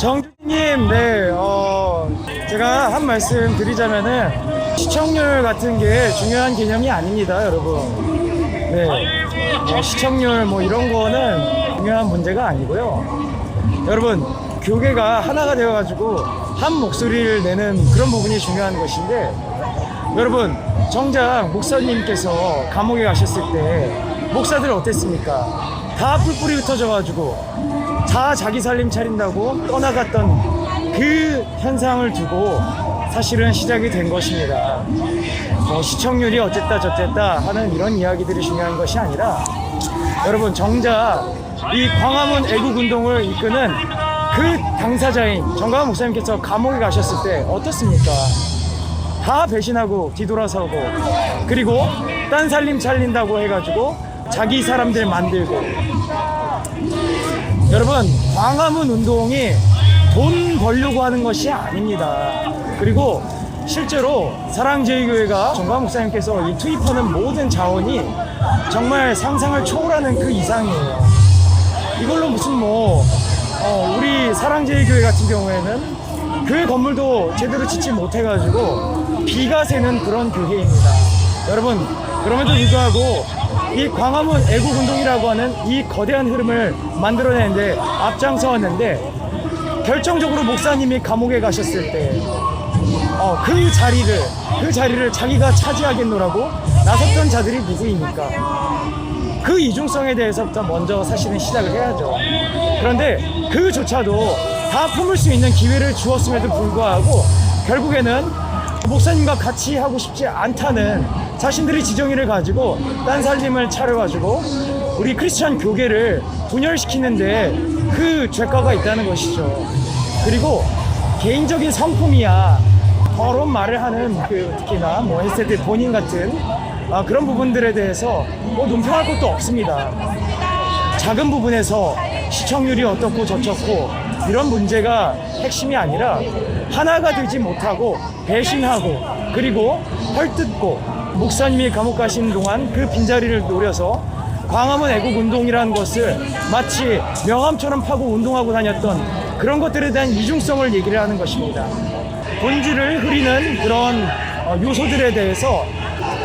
정준님, 네, 제가 한 말씀 드리자면은 시청률 같은 게 중요한 개념이 아닙니다, 여러분. 네, 시청률 뭐 이런 거는 중요한 문제가 아니고요. 여러분, 교계가 하나가 되어가지고 한 목소리를 내는 그런 부분이 중요한 것인데, 여러분, 정작 목사님께서 감옥에 가셨을 때 목사들 어땠습니까? 다 뿔뿔이 흩어져가지고 다 자기 살림 차린다고 떠나갔던 그 현상을 두고 사실은 시작이 된 것입니다. 시청률이 어쨌다 저쨌다 하는 이런 이야기들이 중요한 것이 아니라, 여러분, 정작 이 광화문 애국운동을 이끄는 그 당사자인 정광훈 목사님께서 감옥에 가셨을 때 어떻습니까? 다 배신하고 뒤돌아서고, 그리고 딴 살림 차린다고 해가지고 자기 사람들 만들고. 여러분, 광화문 운동이 돈 벌려고 하는 것이 아닙니다. 그리고 실제로 사랑제일교회가 정광훈 목사님께서 이 투입하는 모든 자원이 정말 상상을 초월하는 그 이상이에요. 이걸로 무슨 우리 사랑제일교회 같은 경우에는 교회 건물도 제대로 짓지 못해가지고 비가 새는 그런 교회입니다. 여러분, 그럼에도 불구하고 이 광화문 애국운동이라고 하는 이 거대한 흐름을 만들어내는데 앞장서왔는데, 결정적으로 목사님이 감옥에 가셨을 때 그 자리를 자기가 차지하겠노라고 나섰던 자들이 누구입니까? 그 이중성에 대해서부터 먼저 사실은 시작을 해야죠. 그런데 그조차도 다 품을 수 있는 기회를 주었음에도 불구하고 결국에는 목사님과 같이 하고 싶지 않다는 자신들의 지정의를 가지고 딴 살림을 차려가지고 우리 크리스천 교계를 분열시키는데 그 죄가가 있다는 것이죠. 그리고 개인적인 성품이야 더러운 말을 하는 특히나 했을 때 본인 같은 그런 부분들에 대해서 논평할 것도 없습니다. 작은 부분에서 시청률이 어떻고 저렇고 이런 문제가 핵심이 아니라, 하나가 되지 못하고 배신하고 그리고 헐뜯고 목사님이 감옥 가신 동안 그 빈자리를 노려서 광화문 애국운동이라는 것을 마치 명함처럼 파고 운동하고 다녔던 그런 것들에 대한 이중성을 얘기를 하는 것입니다. 본질을 흐리는 그런 요소들에 대해서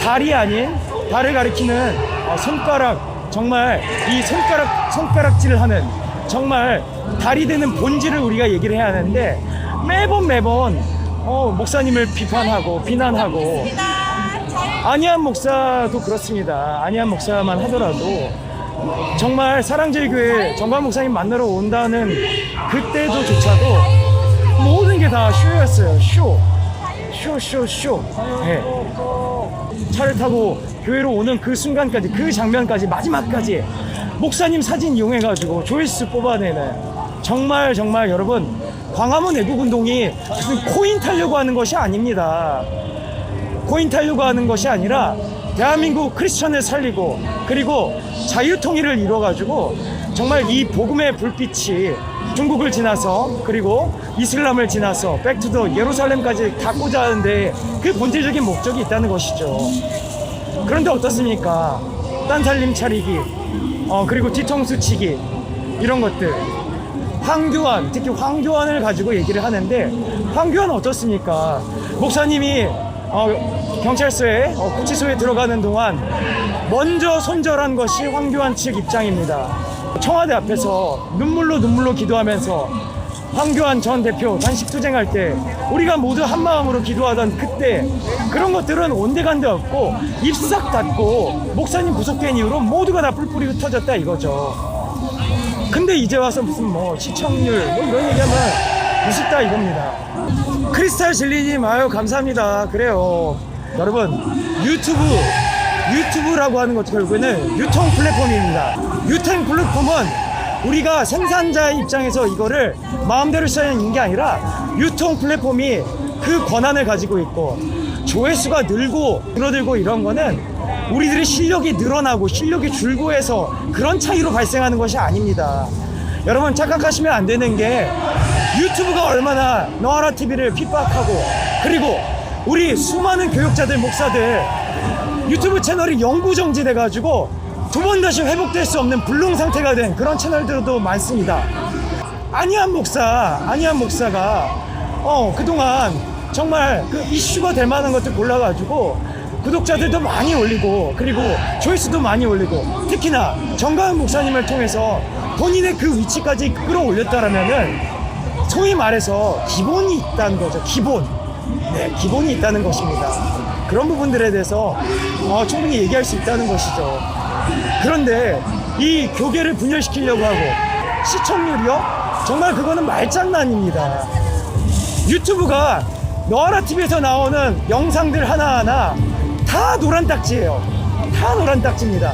달이 아닌, 달을 가리키는 손가락, 정말 이 손가락질을 하는, 정말 달이 되는 본질을 우리가 얘기를 해야 하는데, 매번 목사님을 비판하고 비난하고, 안희한 목사도 그렇습니다. 안희한 목사만 하더라도 정말 사랑제일교회 정광훈 목사님 만나러 온다는 그때도조차도 모든 게 다 쇼였어요. 쇼. 네. 차를 타고 교회로 오는 그 순간까지, 그 장면까지, 마지막까지 목사님 사진 이용해가지고 조회수 뽑아내는, 정말 여러분, 광화문 애국운동이 무슨 코인 타려고 하는 것이 아닙니다. 코인 타려고 하는 것이 아니라 대한민국 크리스천을 살리고 그리고 자유통일을 이루어가지고 정말 이 복음의 불빛이 중국을 지나서 그리고 이슬람을 지나서 백투더 예루살렘까지 닿고자 하는데 그 본질적인 목적이 있다는 것이죠. 그런데 어떻습니까? 딴 살림 차리기, 그리고 뒤통수 치기, 이런 것들. 황교안, 특히 황교안을 가지고 얘기를 하는데, 황교안 어떻습니까? 목사님이 경찰서에 구치소에 들어가는 동안 먼저 손절한 것이 황교안 측 입장입니다. 청와대 앞에서 눈물로 기도하면서 황교안 전 대표 단식투쟁할 때 우리가 모두 한마음으로 기도하던 그때, 그런 것들은 온데간데 없고 입싹 닫고 목사님 구속된 이후로 모두가 다 뿔뿔이 흩어졌다 이거죠. 근데 이제 와서 무슨 시청률 이런 얘기하면 우습다 이겁니다. 크리스탈 진리님, 아유 감사합니다. 그래요, 여러분, 유튜브라고 하는 것도 결국에는 유통 플랫폼입니다. 유통 플랫폼은 우리가 생산자의 입장에서 이거를 마음대로 쓰는 게 아니라, 유통 플랫폼이 그 권한을 가지고 있고 조회수가 늘고 줄어들고 이런 거는 우리들의 실력이 늘어나고 실력이 줄고 해서 그런 차이로 발생하는 것이 아닙니다. 여러분, 착각하시면 안 되는 게, 유튜브가 얼마나 너하라 TV를 핍박하고, 그리고 우리 수많은 교육자들, 목사들 유튜브 채널이 영구정지 돼가지고 두 번 다시 회복될 수 없는 불능 상태가 된 그런 채널들도 많습니다. 안희안 목사가 그동안 정말 그 이슈가 될 만한 것들 골라가지고 구독자들도 많이 올리고 그리고 조회수도 많이 올리고 특히나 정가은 목사님을 통해서 본인의 그 위치까지 끌어올렸다라면은 소위 말해서 기본이 있다는 거죠. 기본이 있다는 것입니다. 그런 부분들에 대해서 충분히 얘기할 수 있다는 것이죠. 그런데 이 교계를 분열시키려고 하고 시청률이요? 정말 그거는 말장난입니다. 유튜브가 너아라 TV에서 나오는 영상들 하나하나 다 노란 딱지예요. 다 노란 딱지입니다.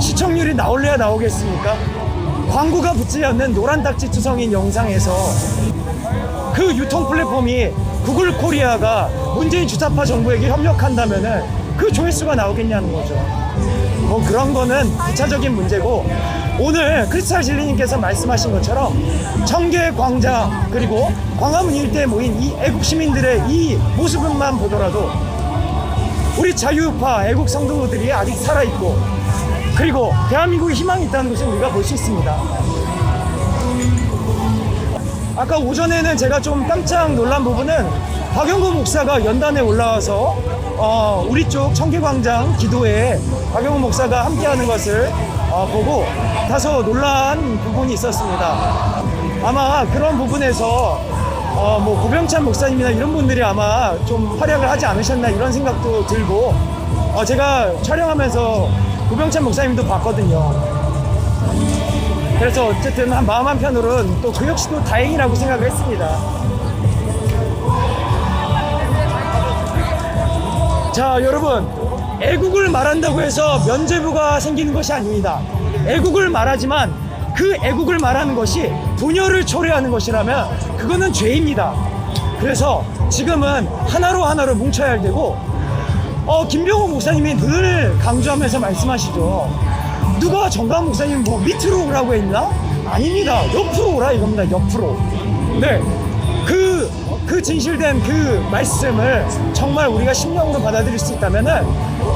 시청률이 나올래야 나오겠습니까? 광고가 붙지 않는 노란 딱지 투성인 영상에서 그 유통 플랫폼이 구글 코리아가 문재인 주사파 정부에게 협력한다면은 그 조회수가 나오겠냐는 거죠. 뭐 그런 거는 부차적인 문제고, 오늘 크리스탈 진리님께서 말씀하신 것처럼 청계 광장 그리고 광화문 일대에 모인 이 애국 시민들의 이 모습만 보더라도 우리 자유파 애국 성도들이 아직 살아있고 그리고 대한민국에 희망이 있다는 것을 우리가 볼 수 있습니다. 아까 오전에는 제가 좀 깜짝 놀란 부분은 박영구 목사가 연단에 올라와서 우리 쪽 청계광장 기도에 박영구 목사가 함께하는 것을 보고 다소 놀란 부분이 있었습니다. 아마 그런 부분에서 뭐 고병찬 목사님이나 이런 분들이 아마 좀 활약을 하지 않으셨나 이런 생각도 들고, 제가 촬영하면서 고병찬 목사님도 봤거든요. 그래서 어쨌든 마음 한편으로는 또 그 역시도 다행이라고 생각을 했습니다. 자, 여러분, 애국을 말한다고 해서 면죄부가 생기는 것이 아닙니다. 애국을 말하지만 그 애국을 말하는 것이 분열을 초래하는 것이라면 그거는 죄입니다. 그래서 지금은 하나로 뭉쳐야 할 때고, 김병호 목사님이 늘 강조하면서 말씀하시죠. 누가 정가은 목사님 뭐 밑으로 오라고 했나? 아닙니다. 옆으로 오라 이겁니다. 옆으로. 네. 그 진실된 그 말씀을 정말 우리가 심령으로 받아들일 수 있다면은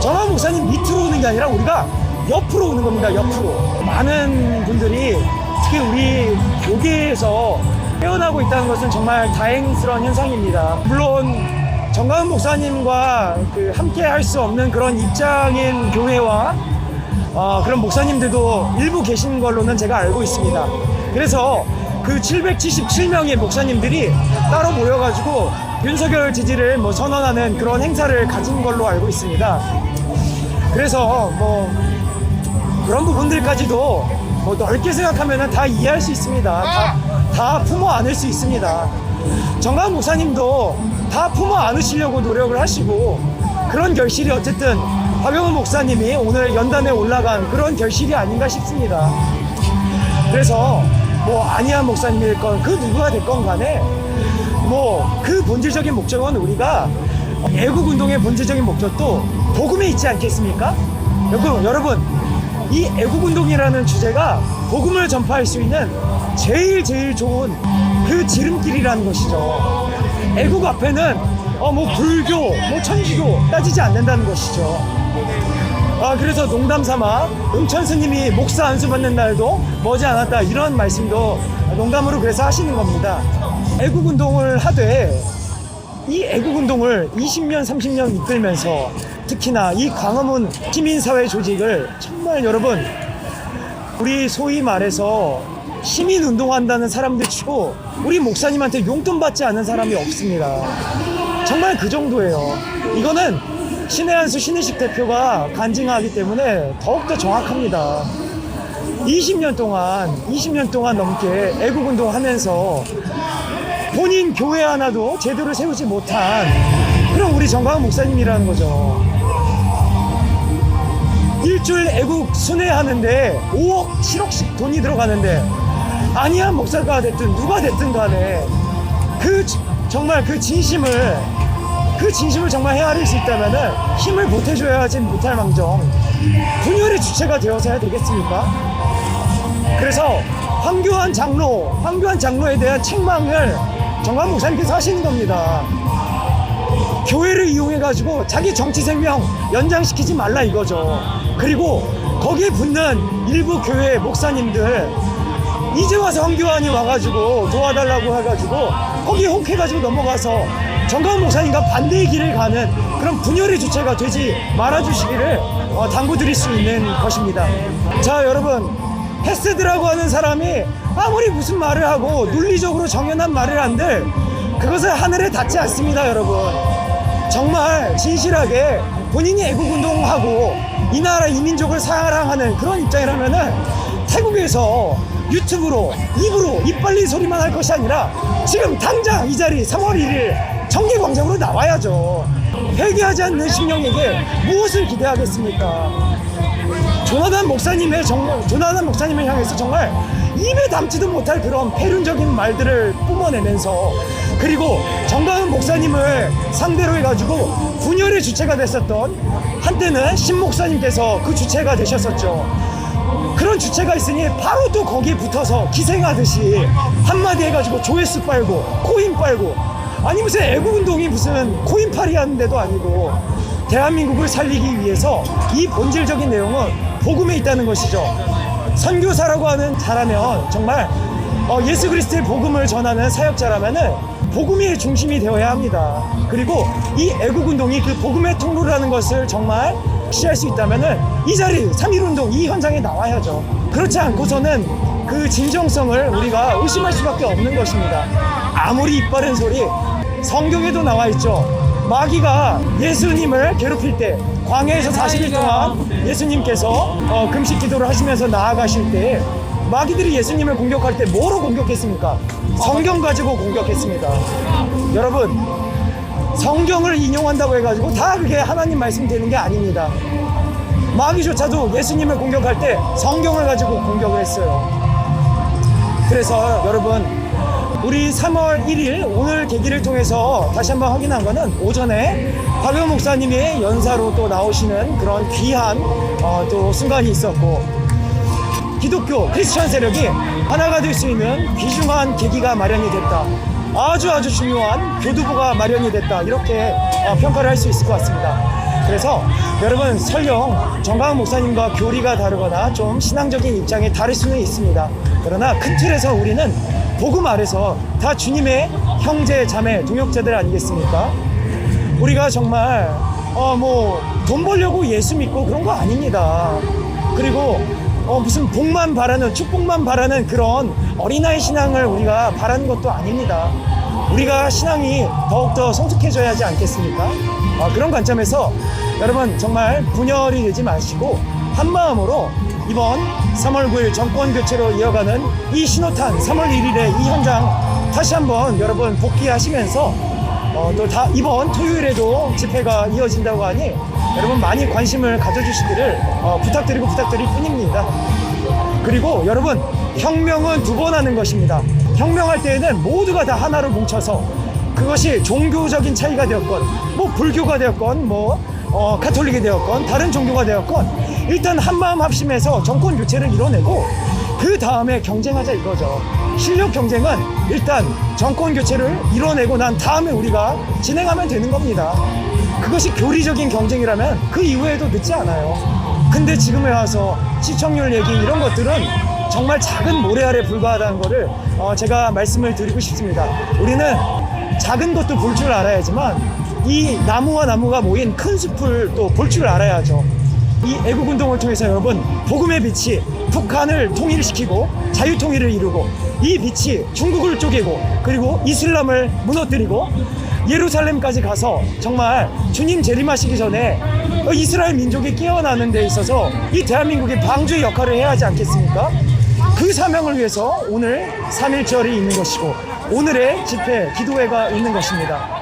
정가은 목사님 밑으로 오는 게 아니라 우리가 옆으로 오는 겁니다. 옆으로. 많은 분들이 특히 우리 교계에서 깨어나고 있다는 것은 정말 다행스러운 현상입니다. 물론 정가은 목사님과 함께 할 수 없는 그런 입장인 교회와 그런 목사님들도 일부 계신 걸로는 제가 알고 있습니다. 그래서 그 777명의 목사님들이 따로 모여가지고 윤석열 지지를 선언하는 그런 행사를 가진 걸로 알고 있습니다. 그래서 그런 부분들까지도 넓게 생각하면 다 이해할 수 있습니다. 다 품어 안을 수 있습니다. 정가은 목사님도 다 품어 안으시려고 노력을 하시고, 그런 결실이 어쨌든 박영구 목사님이 오늘 연단에 올라간 그런 결실이 아닌가 싶습니다. 그래서 안희안 목사님일 건 그 누구가 됐건 간에 그 본질적인 목적은 우리가 애국운동의 본질적인 목적도 복음에 있지 않겠습니까? 여러분, 이 애국운동이라는 주제가 복음을 전파할 수 있는 제일 좋은 그 지름길이라는 것이죠. 애국 앞에는 불교, 천주교 따지지 않는다는 것이죠. 그래서 농담 삼아 음천 스님이 목사 안수 받는 날도 머지않았다 이런 말씀도 농담으로 그래서 하시는 겁니다. 애국운동을 하되 이 애국운동을 20년 30년 이끌면서 특히나 이 광화문 시민사회 조직을 정말 여러분, 우리 소위 말해서 시민운동한다는 사람들 치고 우리 목사님한테 용돈 받지 않은 사람이 없습니다. 정말 그 정도예요. 이거는 신의 한수 신의식 대표가 간증하기 때문에 더욱더 정확합니다. 20년 동안 넘게 애국운동 하면서 본인 교회 하나도 제대로 세우지 못한 그런 우리 정가은 목사님이라는 거죠. 일주일 애국 순회하는데 5억, 7억씩 돈이 들어가는데 안희안 목사가 됐든 누가 됐든 간에 정말 그 진심을 정말 헤아릴 수 있다면은 힘을 보태줘야 하지 못할 망정 분열의 주체가 되어서 해야 되겠습니까? 그래서 황교안 장로에 대한 책망을 정가은 목사님께서 하시는 겁니다. 교회를 이용해가지고 자기 정치 생명 연장시키지 말라 이거죠. 그리고 거기에 붙는 일부 교회 목사님들 이제 와서 황교안이 와가지고 도와달라고 해가지고 거기에 혹해가지고 넘어가서 정강훈 목사님과 반대의 길을 가는 그런 분열의 주체가 되지 말아주시기를 당부드릴 수 있는 것입니다. 자, 여러분, 헤세드라고 하는 사람이 아무리 무슨 말을 하고 논리적으로 정연한 말을 한들 그것은 하늘에 닿지 않습니다. 여러분, 정말 진실하게 본인이 애국운동하고 이 나라 이민족을 사랑하는 그런 입장이라면은 태국에서 유튜브로 입으로 이빨리 소리만 할 것이 아니라 지금 당장 이 자리 3월 1일 청계광장으로 나와야죠. 회개하지 않는 심령에게 무엇을 기대하겠습니까? 조나단 목사님을 향해서 정말 입에 담지도 못할 그런 패륜적인 말들을 뿜어내면서, 그리고 정강훈 목사님을 상대로 해가지고 분열의 주체가 됐었던 한때는 신 목사님께서 그 주체가 되셨었죠. 그런 주체가 있으니 바로 또 거기에 붙어서 기생하듯이 한마디 해가지고 조회수 빨고 코인 빨고, 아니 무슨 애국운동이 무슨 코인팔이 하는 데도 아니고 대한민국을 살리기 위해서 이 본질적인 내용은 복음에 있다는 것이죠. 선교사라고 하는 자라면 정말 예수 그리스도의 복음을 전하는 사역자라면은 복음이 중심이 되어야 합니다. 그리고 이 애국운동이 그 복음의 통로라는 것을 정말 시할 수 있다면은 이 자리 3.1운동 이 현장에 나와야죠. 그렇지 않고서는 그 진정성을 우리가 의심할 수밖에 없는 것입니다. 아무리 이빠른 소리, 성경에도 나와 있죠. 마귀가 예수님을 괴롭힐 때, 광야에서 40일 동안 예수님께서 금식 기도를 하시면서 나아가실 때 마귀들이 예수님을 공격할 때 뭐로 공격했습니까? 성경 가지고 공격했습니다. 여러분, 성경을 인용한다고 해가지고 다 그게 하나님 말씀 되는 게 아닙니다. 마귀조차도 예수님을 공격할 때 성경을 가지고 공격을 했어요. 그래서 여러분, 우리 3월 1일 오늘 계기를 통해서 다시 한번 확인한 거는 오전에 박영 목사님이 연사로 또 나오시는 그런 귀한 또 순간이 있었고, 기독교 크리스천 세력이 하나가 될 수 있는 귀중한 계기가 마련이 됐다. 아주 중요한 교두보가 마련이 됐다. 이렇게 평가를 할 수 있을 것 같습니다. 그래서 여러분, 설령 정강훈 목사님과 교리가 다르거나 좀 신앙적인 입장이 다를 수는 있습니다. 그러나 큰 틀에서 우리는 복음 아래서 다 주님의 형제, 자매, 동역자들 아니겠습니까? 우리가 정말 돈 벌려고 예수 믿고 그런 거 아닙니다. 그리고 무슨 복만 바라는, 축복만 바라는 그런 어린아이 신앙을 우리가 바라는 것도 아닙니다. 우리가 신앙이 더욱더 성숙해져야 하지 않겠습니까? 그런 관점에서 여러분, 정말 분열이 되지 마시고 한마음으로 이번 3월 9일 정권 교체로 이어가는 이 신호탄 3월 1일의 이 현장 다시 한번 여러분 복귀하시면서 또 이번 토요일에도 집회가 이어진다고 하니 여러분 많이 관심을 가져주시기를 부탁드릴 뿐입니다. 그리고 여러분, 혁명은 2번 하는 것입니다. 혁명할 때에는 모두가 다 하나로 뭉쳐서, 그것이 종교적인 차이가 되었건 불교가 되었건 가톨릭이 되었건 다른 종교가 되었건 일단 한마음 합심해서 정권 교체를 이뤄내고 그 다음에 경쟁하자 이거죠. 실력 경쟁은 일단 정권 교체를 이뤄내고 난 다음에 우리가 진행하면 되는 겁니다. 그것이 교리적인 경쟁이라면 그 이후에도 늦지 않아요. 근데 지금에 와서 시청률 얘기 이런 것들은 정말 작은 모래 아래 불과하다는 거를 제가 말씀을 드리고 싶습니다. 우리는 작은 것도 볼 줄 알아야지만 이 나무와 나무가 모인 큰 숲을 또 볼 줄 알아야죠. 이 애국운동을 통해서 여러분, 복음의 빛이 북한을 통일시키고 자유통일을 이루고, 이 빛이 중국을 쪼개고 그리고 이슬람을 무너뜨리고 예루살렘까지 가서 정말 주님 재림하시기 전에 이스라엘 민족이 깨어나는 데 있어서 이 대한민국이 방주의 역할을 해야 하지 않겠습니까? 그 사명을 위해서 오늘 3.1절이 있는 것이고 오늘의 집회, 기도회가 있는 것입니다.